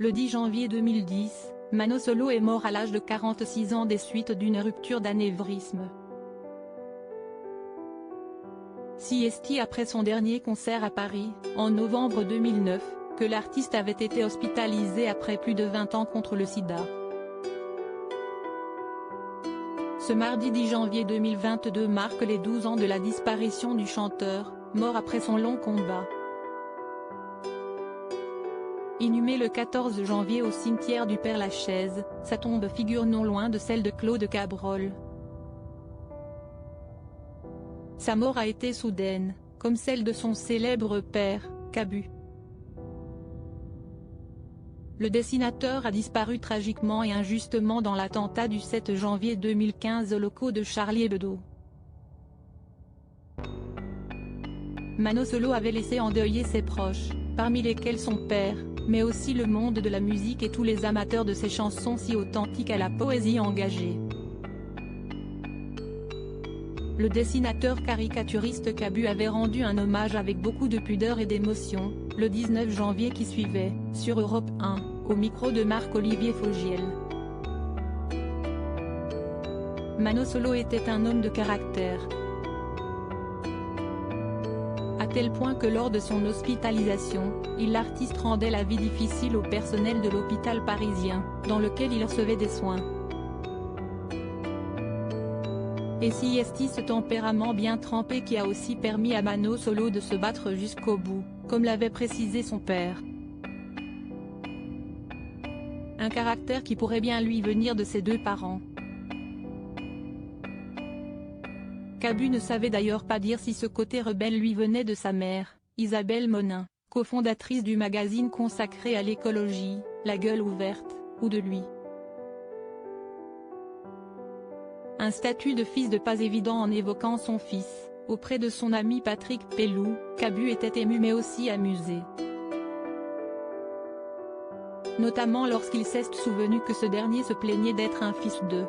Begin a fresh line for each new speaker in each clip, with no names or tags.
Le 10 janvier 2010, Mano Solo est mort à l'âge de 46 ans des suites d'une rupture d'anévrisme. Siesti après son dernier concert à Paris, en novembre 2009, que l'artiste avait été hospitalisé après plus de 20 ans contre le sida. Ce mardi 10 janvier 2022 marque les 12 ans de la disparition du chanteur, mort après son long combat. Inhumé le 14 janvier au cimetière du Père-Lachaise, sa tombe figure non loin de celle de Claude Cabrol. Sa mort a été soudaine, comme celle de son célèbre père, Cabu. Le dessinateur a disparu tragiquement et injustement dans l'attentat du 7 janvier 2015 aux locaux de Charlie Hebdo. Mano Solo avait laissé endeuiller ses proches, parmi lesquels son père, mais aussi le monde de la musique et tous les amateurs de ses chansons si authentiques à la poésie engagée. Le dessinateur caricaturiste Cabu avait rendu un hommage avec beaucoup de pudeur et d'émotion, le 19 janvier qui suivait, sur Europe 1, au micro de Marc-Olivier Fogiel. Mano Solo était un homme de caractère. À tel point que lors de son hospitalisation, l'artiste rendait la vie difficile au personnel de l'hôpital parisien, dans lequel il recevait des soins. Et Siesti, ce tempérament bien trempé qui a aussi permis à Mano Solo de se battre jusqu'au bout, comme l'avait précisé son père. Un caractère qui pourrait bien lui venir de ses deux parents. Cabu ne savait d'ailleurs pas dire si ce côté rebelle lui venait de sa mère, Isabelle Monin, cofondatrice du magazine consacré à l'écologie, La Gueule Ouverte, ou de lui. Un statut de fils de pas évident en évoquant son fils, auprès de son ami Patrick Pellou, Cabu était ému mais aussi amusé. Notamment lorsqu'il s'est souvenu que ce dernier se plaignait d'être un fils de.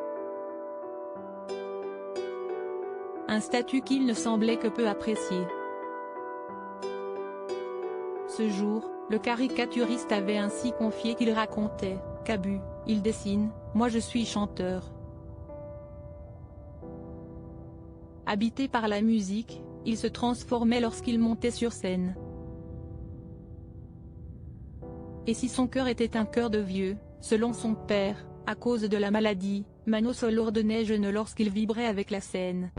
Un statut qu'il ne semblait que peu apprécier. Ce jour, le caricaturiste avait ainsi confié qu'il racontait, Cabu, il dessine, moi je suis chanteur. Habité par la musique, il se transformait lorsqu'il montait sur scène. Et si son cœur était un cœur de vieux, selon son père, à cause de la maladie, Mano Solo ordonnait jeune lorsqu'il vibrait avec la scène.